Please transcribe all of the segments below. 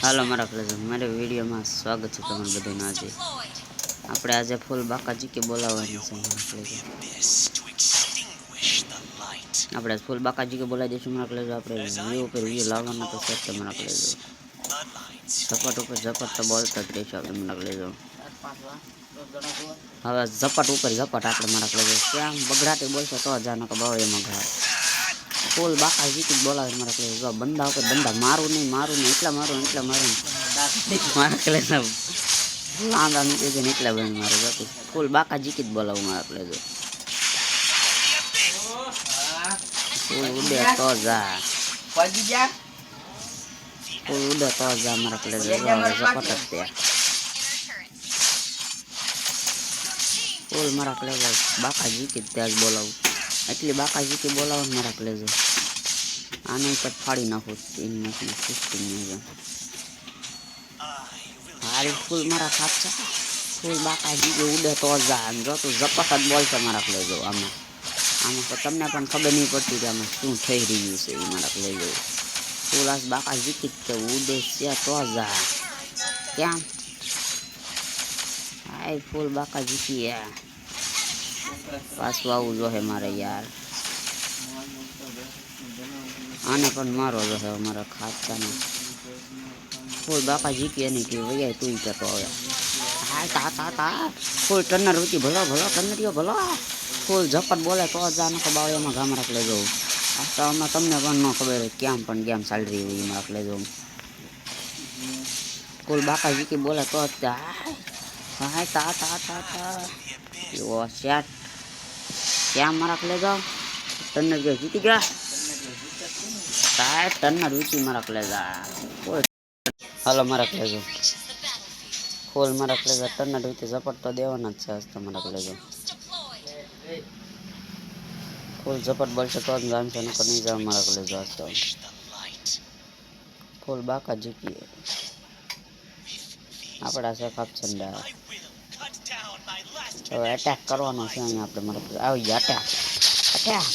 હાલો મારા પ્લેઝર મારે વિડીયોમાં સ્વાગત છે તમારું બધાનું। આજે આપણે ફૂલ બાકાજી કે બોલાવવાની છે મારા પ્લેઝર। આપણે ફૂલ બાકાજી કે બોલાવી દઈશું મારા પ્લેઝર। આપણે વ્યૂ ઉપર વ્યૂ લાવવાના તો છે મારા પ્લેઝર। ઝપટ ઉપર ઝપટ તો બોલતા જ રહીશું આપણે મારા પ્લેઝર। હવે ઝપટ ઉપર ઝપટ આપણે મારા પ્લેઝર ક્યાં બગડાટી બોલશે તો જાનો કે ભાવ એમાં ઘા ફૂલ બાકા જીકી બોલાવે મારા પ્લેઝર। બંદા ઉપર બંદા મારું નહીં એટલા મારું મારા પ્લેઝર લાંદા નીકળી જાય એટલા બંધ મારું બાકી ફૂલ બાકા જીકી જ બોલાવું મારા પ્લેઝર। ફૂલ ઉડે તો જા ફૂલ ઉડે તો જા મારા પ્લેઝર। ઝપટ જ ત્યાં ફૂલ મારા પ્લેઝર બાકા જીકી જ ત્યાં જ બોલાવું એટલી બાકા જીકી બોલાવો મારા પ્લેઝર। આને ઉપર ફાડી નાખું ઇનમેશની સિસ્ટમ હાલ ફૂલ મારા સાચા ફૂલ બાકા જીકી ઉડે તો જા જો તું ઝપટ જ બોલશે મારા પ્લેઝર। આમાં તો તમને પણ ખબર નહીં પડતી કે આમાં શું થઈ રહ્યું છે એ મારા પ્લેઝર। ફૂલ આસ બાકા જીકી જ કે ઉડે છે તો જા ક્યાં હાય ફૂલ બાકા જીકી પાછું આવું જોહે મારે યાર। આને પણ મારો જોહે મારા ખાતાને ફૂલ બાકા જીકી એની કે વૈયા તું કહેતો હવે હા તા ફૂલ ટર્નર રૂચી ભલો ટર્નરીઓ ભલો ફૂલ ઝપટ બોલે તો જાનો કે બાવ એમાં ગામ રાખ લેજો। આ તો આમાં તમને પણ ન ખબર હોય ક્યાં પણ ગેમ ચાલી રહી હોય એમાં રાખ લેજો। ફૂલ બાકા જીકી બોલે તો હાય તા એવો શેટ ક્યાં મારા પ્લેઝર ટર્નર ગયો જીતી ગયા ટર્નર વીતી મારા પ્લેઝર। હાલો મારા પ્લેઝર ફૂલ મારા પ્લેઝર ટર્નર વીતી ઝપટ તો દેવાના જ છે આજ તો મારા પ્લેઝર। ફૂલ ઝપટ બોલશે તો જ જાણશે ન નહીં જાવ મારા પ્લેઝર આજ તો ફૂલ બાકા જીકી આપણા છે કાપચંડા। હવે એટેક કરવાનો છે અહીંયા આપણે મારા આવી ગયા અટેક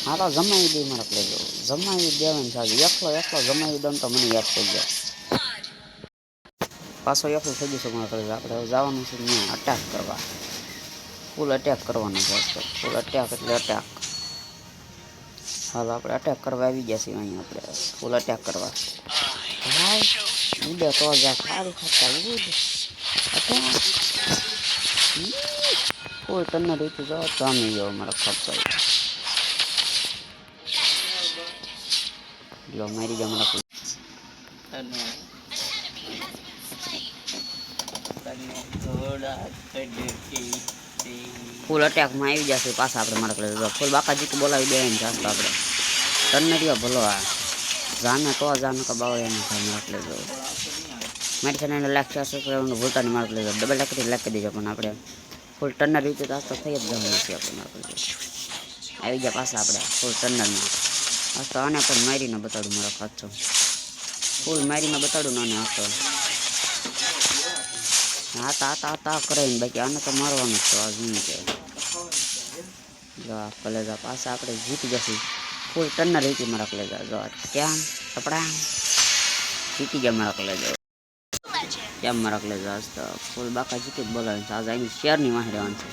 હા તો જમાવી દે મારા પ્લેઝર જમાવી દેવાનું છે એકલો જમાવી દઉં તો મને યાદ થઈ જાય પાછો એકલું થઈ જશે મારા પ્લેઝર। આપણે જવાનું છે ત્યાં અટેક કરવા ફૂલ અટેક કરવાનો છે ફૂલ અટેક એટલે અટેક। હાલો આપણે અટેક કરવા આવી ગયા છીએ અહીંયા આપણે ફૂલ અટેક કરવા ઉડે તો જા સારું ખાતા ઉડ અટેક ફૂલ ટર્નર રીતે જાઓ તો અમે જાઓ મારા ખર્ચા લો મારી જાઓ મારા ફૂલ અટેકમાં આવી જશે પાછા આપણે મારા પ્લેઝર ફૂલ બાકા જીકી બોલાવી દે ને જાસ્તો આપણે ટર્નરીઓ ભલો આ જાને તો જાને કે બાવ એને મારા પ્લેઝર। મારી ચેનલને લાઈક શેર સબસ્ક્રાઈબ ભૂલતા નહીં મારા પ્લેઝર ડબલ લાઈક કરી લાઈક કરી દેજો પણ આપણે ફૂલ ટર્નર રીતે તો થઈ જ જવાનું છે આપણે મારા પ્લેઝર। આવી ગયા પાછા આપણે ફૂલ ટર્નરમાં આ તો આને પણ મારીને બતાડું મારા ખાચો ફૂલ મારીને બતાડું ને આને હા તા કરે ને બાકી આને તો મારવાનું છે આ શું છે જો કલેજા પાછા આપણે જીતી જશું ફૂલ ટર્નર રીતે મારા કલેજા જો ક્યાં કપડા જીતી ગયા મારા કલેજા કેમ મારા કલેજા આજ તો ફૂલ બાકા જીતી જ બોલાવે છે આજ આની શેરની વાહે રહેવાનું છે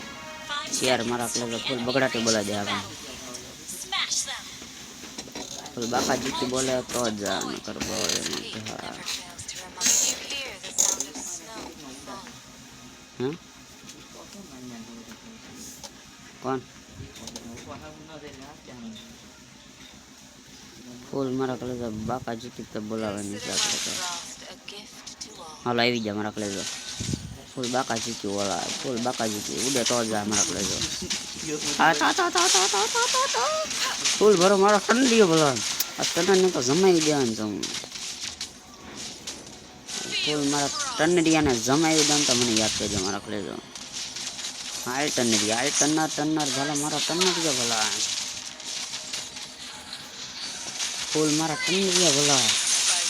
શેર મારા કલેજા ફૂલ બગડાટી બોલાવી દે આપણે ફૂલ બાકા જીતી બોલે તો જ કરવો એમાં કોણ ફૂલ મારા કલેજા બાકા જીતી તો બોલાવાની છે આપણે તો હાલો આવી જા મારા કલેજો ફૂલ બાકા જીકી ઓલા ફૂલ બાકા જીકી ઉડે તો જા મારા કલેજો ફૂલ ભરો મારો ઠંડીઓ ભલો આ ટનને તો જમાવી દેવાનું છે હું ફૂલ મારા ટનડિયાને જમાવી દઉં તો મને યાદ કરજો મારા કલેજો હાલ ટનરી હાલ ટનર ભલા મારા ટનરિયા ભલા ફૂલ મારા ટનરિયા ભલા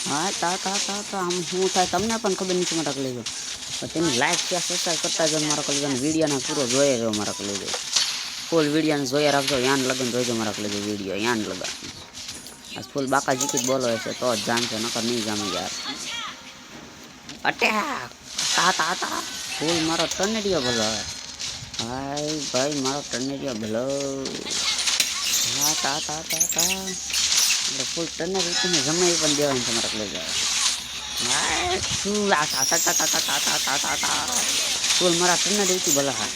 હા તા આમ શું થાય તમને પણ ખબર નથી મારા કલેજો તેની લાઈક શેર સબસ્ક્રાઈબ કરતા જાઓ મારા કલેજાને વિડીયોને પૂરો જોઈએ રહ્યો મારા કલેજો ફૂલ વિડીયોને જોયા રાખજો યાન લગન જોઈજો મારા કલેજો વિડીયો યાન લગન આ ફૂલ બાકા જીકી બોલો છે તો જ જામશે, નકર નહીં જામે યાર. અટેક તા તા તા ફૂલ મારો ટર્નેડિયો ભલો. ભાઈ ભાઈ મારો ટર્નેડિયો ભલો. હા તા તા તા તા એટલે ફૂલ ટર્નેરિયોને જમાઈ પણ દેવાનું તમારે એટલે જાય. હા શું આ તા તા તા તા તા તા તા તા તા ફૂલ મારા ટર્નેરિયોથી ભલા. હા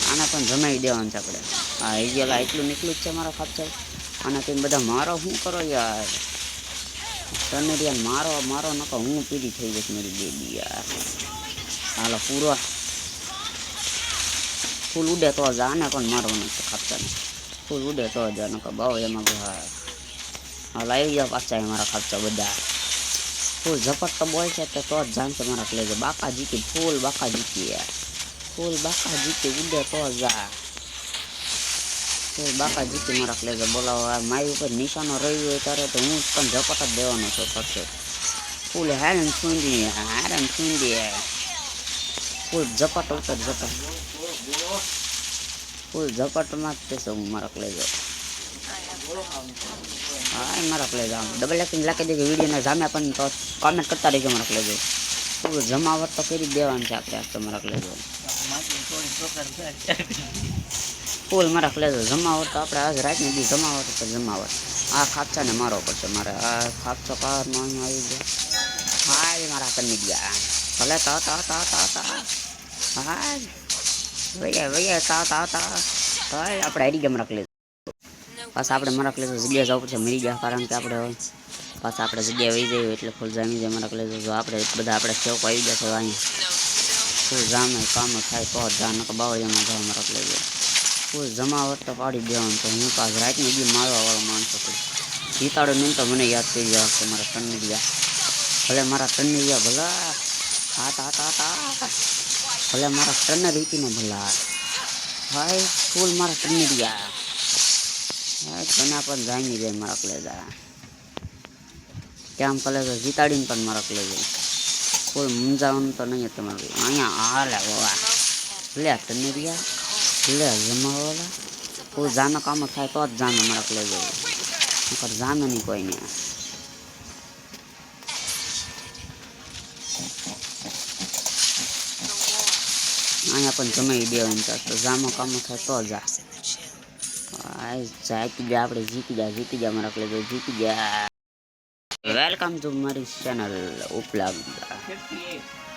આને પણ જમાઈ દેવાનું છે આપણે. હા એ ગયેલા એટલું નીકળું જ છે મારા ખાપચાઈ. અને તમે બધા મારો શું કરો યાર? ટર્નેરિયાને મારો મારો નકો હું પીડી થઈ જઈશ મારી બેબી યાર. હાલો પૂરો ફૂલ ઉડે તો જ આને પણ મારવાનું છે ખાપચાને. ફૂલ ઉડે તો જ નકો બાવ એમાં હાલ આવી ગયા પાછા મારા ખાપચા બધા. ફૂલ ઝપટ તો બોલ છે તો જ જાણશે મારા પ્લેજે. બાકા જીકી ફૂલ બાકા જીકી યાર. ફૂલ બાકા જીકી ઉડે તો જા. ફૂલ બાકા જીકી મારા પ્લેજે. બોલાવો મારી ઉપર નિશાનો રહી હોય ત્યારે તો હું પણ ઝપટ જ દેવાનો છું કરશે. ફૂલ હેરન સુંદી હેરન સુંદી ફૂલ ઝપટ ઉતર ઝપટ. ફૂલ ઝપટમાં જ તે હું મારા પ્લેજે. હા મારા પ્લેજ આમ ડબલ એક્ટિંગ લાખી દે વિડીયોને જામ્યા પણ તો કોમેન્ટ કરતા રહેજો મારા પ્લેજો. ફૂલ જમાવટ તો કરી દેવાનું છે આપણે આજ તો મારા પ્લેજો. ફૂલ મારા પ્લેજો જમાવટ તો આપણે આજ રાતની દી જમાવટ તો જમાવટ. આ ખાપચાને મારવો પડશે મારે. આ ખાપચો કારનો અહીં આવી ગયો. હા મારા કરની ગયા ભલે તા તા તા તા તા. હા વૈયા વૈયા તા તા તા આપણે હારી ગયા મારા પ્લેજ. પાછા આપણે મારા પ્લેસ જગ્યાએ જવું પડશે મરી ગયા, કારણ કે આપણે પાછા આપણે જગ્યાએ વહી જઈએ એટલે ફૂલ જામી જાય મારા પ્લેસ. જો આપણે બધા આપણે સેવકો આવી જશે અહીંયા ફૂલ જામે કામ થાય તો જ જા નકર બાવળિયામાં જાવ મારા પ્લેસ. ફૂલ જમાવટ તો પાડી દેવાનું તો હું પાછ રાતની બી મારવાવાળો માણસો છું. જીતાડો નહીં તો મને યાદ કરી જાય કે મારા ટર્નેરિયા ભલે મારા ટર્નેરિયા ભલા. હા તા તા તા ભલે મારા ટર્નેરિયાને ભલા. ભાઈ ફૂલ મારા ટર્નેરિયા બના પણ જામી જાય મારા પ્લેજા. કેમ કરે તો જીતાડીને પણ મારા પ્લેજો. કોઈ મૂંઝાવાનું તો નહીં તમારું અહીંયા હાલે બાબા. લે ટર્નેરિયા લે જમાવાલા કોઈ જામે કામ થાય તો જ જામે મારા પ્લેજો. નકર જામે નહીં કોઈને. અહીંયા પણ જમાઈ દેવાનું તો જામો કામ થાય તો જા. જીતી ગયા આપણે જીતી ગયા મારા પ્લેજો જીતી ગયા. વેલકમ ટુ મારી ચેનલ ઉપલબ્ધ.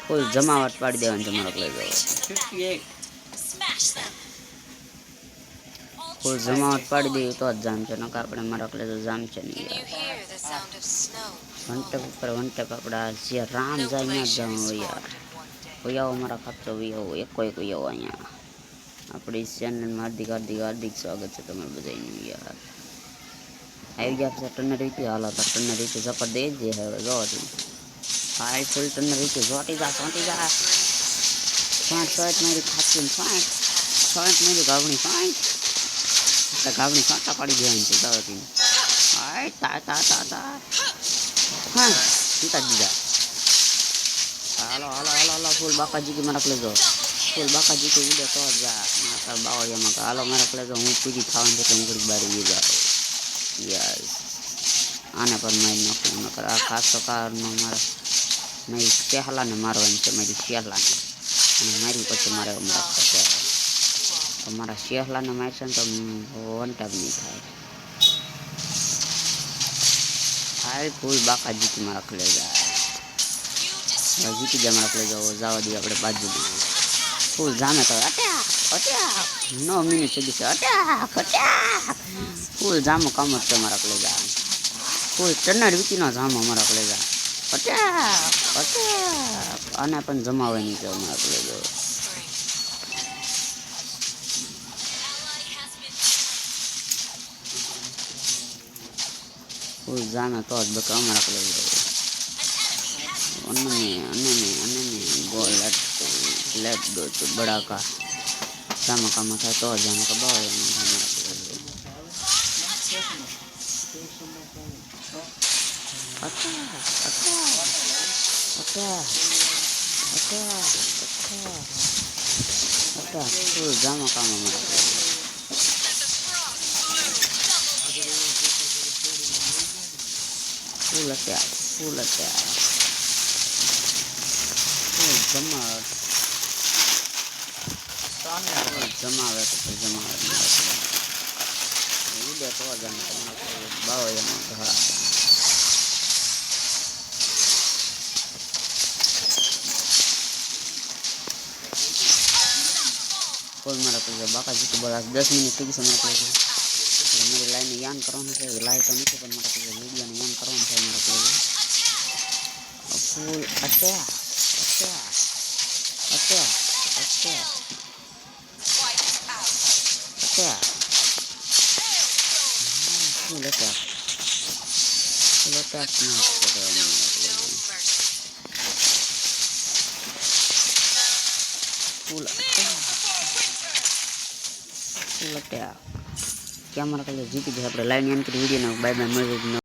ફૂલ જમાવટ પાડી દેવાની છે મારા પ્લેજો. ફૂલ જમાવટ પાડી દઈએ તો જ જામ છે નકર આપણે મારા પ્લેજો જામ છે નહીં. વનટેપ ઉપર વનટેપ આપણા જે રામ જાય ત્યાં જ જવું હોય યાર. કોઈ આવો મારા ખાપચો આવો એક કોઈ આવો અહીંયા આપણી ચેનલમાં હાર્દિક હાર્દિક હાર્દિક સ્વાગત છે તમારે બધાનું યાર. આવી ગયા પછી ટર્નેરિયો હાલો તો ટર્નેરિયો ઝપટ દે જ હવે જો હાઈ ફૂલ ટર્નેરિયો જોટી જા ચોંટી જા. 60 મારી ખાચી 60 મારી ગાવણી 60 ગાવણી 60 પાડી દેવાની છે દાવતી. હાય તા તા તા તા હા જીતા દીધા. હાલો હાલો હાલો હાલો ફૂલ બાકાજી કે મારા પ્લેજો. ફૂલ બાકાજી કે ઉડે તો જા મારા બાવળિયામાં હાલો મારા પ્લેજો. હું પૂરી થવાનું છે તો હું ઘડી બાર ઉઈ જાઉં યસ. આને પણ મારી નાખું નકર આ ખાસ તો કારનો મારા મારી શેહલાને મારવાની છે મારી શેહલાને. અને મારી પછી મારે મારા શેહલાને મારશે ને તો વન ટાઈમ નહીં થાય. હાલ ફૂલ બાકા જીતી મારા પ્લેજા. જીતી ગયા મારા પ્લેજો. જવા દઈએ આપણે બાજુ ફૂલ જામે તો અટ્યા અટ્યા 9 મિનિટ સુધી છે અટ્યા અટ્યા. ફૂલ જામો કામ જ છે મારા પ્લેજા. ફૂલ ચન્નાર વીકીનો જામો મારા પ્લેજા. અટ્યા અટ્યા આને પણ જમાવાની છે મારા પ્લેજો. ફૂલ જામે તો જ બકા અમારા પ્લેજો. ગો લેટ ગો તો બડાકા જામો કામ થાય તો જ જામે કબાવ ફૂલ જામો કામ અમારા ફૂલ અટેક ફૂલ જમાવટ જમાવે તો જમાવે ઉડે તો જાણે બાવો એમાં ઘણા कोई मारा को बाका जी को बोला 10 मिनट की समय को मेरी लाइन यान करवाना है लाइट तो नहीं पर मारा को वीडियो ने यान करवाना है मारा को full attack full attack full attack camera के लिए जीती अपने लाइन यान की वीडियो ना बाय बाय।